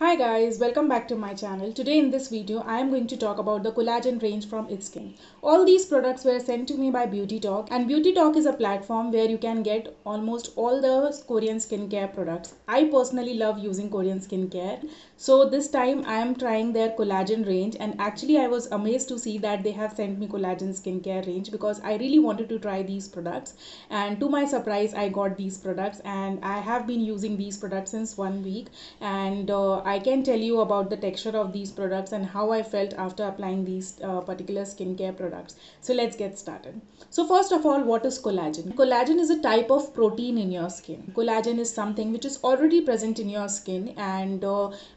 Hi guys, welcome back to my channel. Today in this video, I am going to talk about the collagen range from itskin. All these products were sent to me by Beauty Talk, and Beauty Talk is a platform where you can get almost all the Korean skincare products. I personally love using Korean skincare. So this time I am trying their collagen range, and actually I was amazed to see that they have sent me collagen skincare range because I really wanted to try these products, and to my surprise I got these products and I have been using these products since 1 week, and I can tell you about the texture of these products and how I felt after applying these particular skincare products. So let's get started. So first of all, what is collagen? Collagen is a type of protein in your skin. Collagen is something which is already present in your skin, and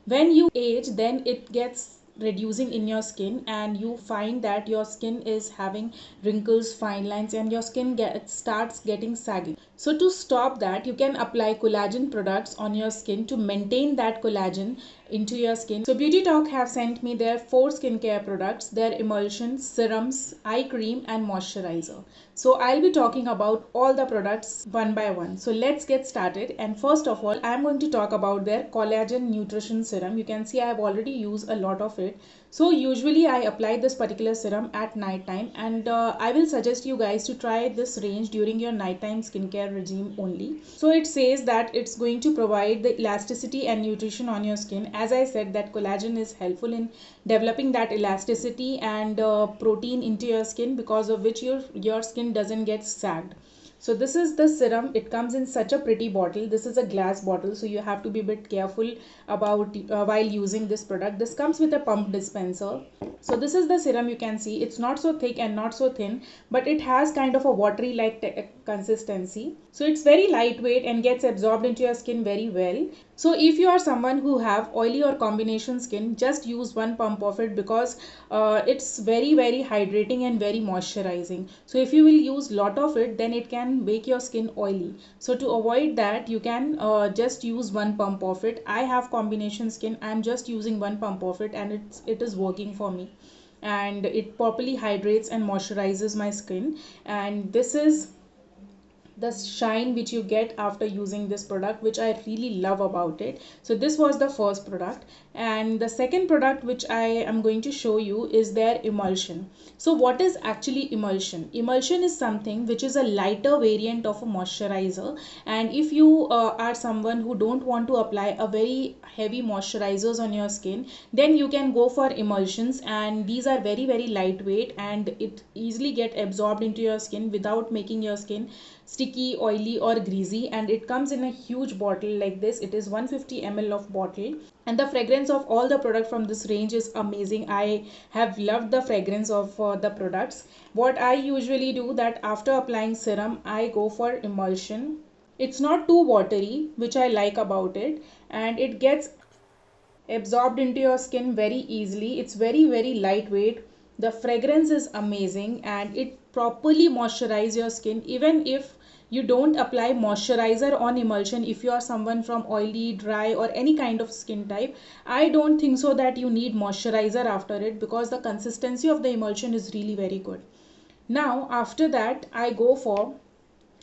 when you age, then it gets reducing in your skin and you find that your skin is having wrinkles, fine lines, and your skin starts getting saggy. So to stop that, you can apply collagen products on your skin to maintain that collagen into your skin. So Beauty Talk have sent me their 4 skincare products, their emulsions, serums, eye cream, and moisturizer. So I'll be talking about all the products one by one. So let's get started. And first of all, I'm going to talk about their collagen nutrition serum. You can see I've already used a lot of it. So usually I apply this particular serum at night time, and I will suggest you guys to try this range during your nighttime skincare regime only. So it says that it's going to provide the elasticity and nutrition on your skin. As I said, that collagen is helpful in developing that elasticity and protein into your skin, because of which your skin doesn't get sagged. So this is the serum. It comes in such a pretty bottle. This is a glass bottle, so you have to be a bit careful about while using this product. This comes with a pump dispenser. So this is the serum. You can see it's not so thick and not so thin, but it has kind of a watery like consistency. So it's very lightweight and gets absorbed into your skin very well. So if you are someone who have oily or combination skin, just use one pump of it, because it's very hydrating and very moisturizing. So if you will use lot of it, then it can make your skin oily. So to avoid that, you can just use one pump of it. I have combination skin. I'm just using one pump of it, and it is working for me, and it properly hydrates and moisturizes my skin. And this is the shine which you get after using this product, which I really love about it. So this was the first product, and the second product which I am going to show you is their emulsion. So what is actually emulsion? Emulsion is something which is a lighter variant of a moisturizer, and if you are someone who don't want to apply a very heavy moisturizers on your skin, then you can go for emulsions, and these are very lightweight and it easily get absorbed into your skin without making your skin sticky, oily, or greasy. And it comes in a huge bottle like this. It is 150 ml of bottle, and the fragrance of all the product from this range is amazing. I have loved the fragrance of the products. What I usually do, that after applying serum, I go for emulsion. It's not too watery, which I like about it, and it gets absorbed into your skin very easily. It's very lightweight. The fragrance is amazing, and it properly moisturizes your skin. Even if you don't apply moisturizer on emulsion, if you are someone from oily, dry, or any kind of skin type, I don't think so that you need moisturizer after it, because the consistency of the emulsion is really very good. Now after that, I go for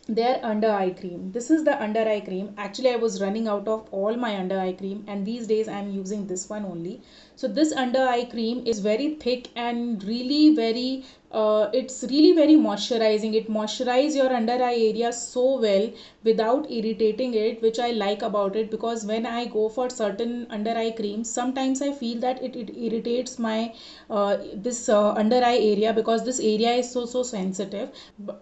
their under eye cream. This is the under eye cream. Actually I was running out of all my under eye cream, and these days I am using this one only. So this under eye cream is very thick and really very it's really very moisturizing. It moisturizes your under eye area so well without irritating it, which I like about it, because when I go for certain under eye creams, sometimes I feel that it irritates my this under eye area, because this area is so sensitive.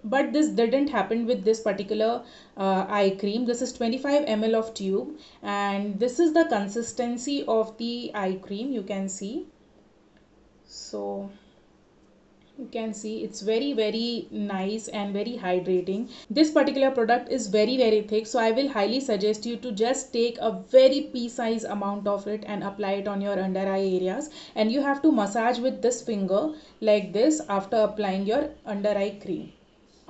But this didn't happen with this particular eye cream. This is 25 ml of tube, and this is the consistency of the eye cream. You can see. So you can see it's very nice and very hydrating. This particular product is very thick, so I will highly suggest you to just take a very pea size amount of it and apply it on your under eye areas, and you have to massage with this finger like this after applying your under eye cream.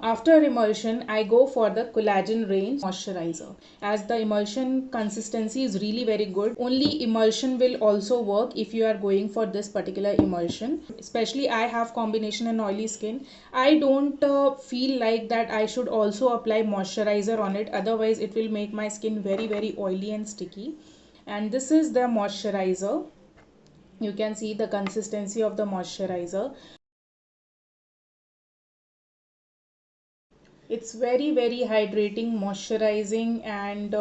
After emulsion, I go for the collagen range moisturizer. As the emulsion consistency is really very good, only emulsion will also work if you are going for this particular emulsion. Especially I have combination and oily skin. I don't feel like that I should also apply moisturizer on it. Otherwise, it will make my skin very oily and sticky. And this is the moisturizer. You can see the consistency of the moisturizer. It's very very hydrating, moisturizing, and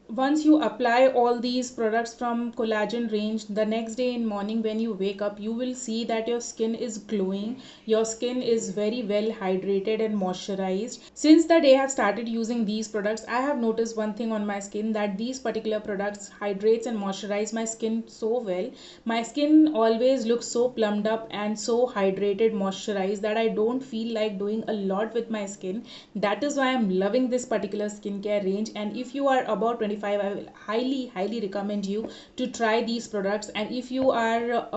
once you apply all these products from collagen range, the next day in morning when you wake up, you will see that your skin is glowing, your skin is very well hydrated and moisturized. Since the day I have started using these products, I have noticed one thing on my skin, that these particular products hydrates and moisturize my skin so well. My skin always looks so plumped up and so hydrated, moisturized, that I don't feel like doing a lot with my skin. That is why I'm loving this particular skincare range. And if you are about 25, I will highly recommend you to try these products. And if you are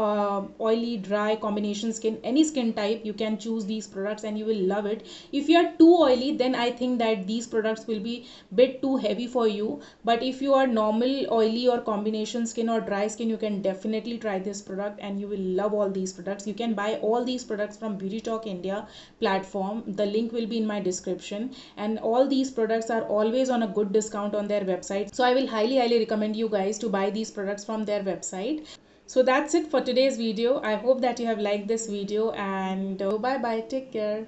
oily, dry, combination skin, any skin type, you can choose these products and you will love it. If you are too oily, then I think that these products will be bit too heavy for you. But if you are normal oily or combination skin or dry skin, you can definitely try this product and you will love all these products. You can buy all these products from Beauty Talk India platform. The link will be in my description, and all these products are always on a good discount on their website. So I will highly recommend you guys to buy these products from their website. So that's it for today's video. I hope that you have liked this video, and bye bye, take care.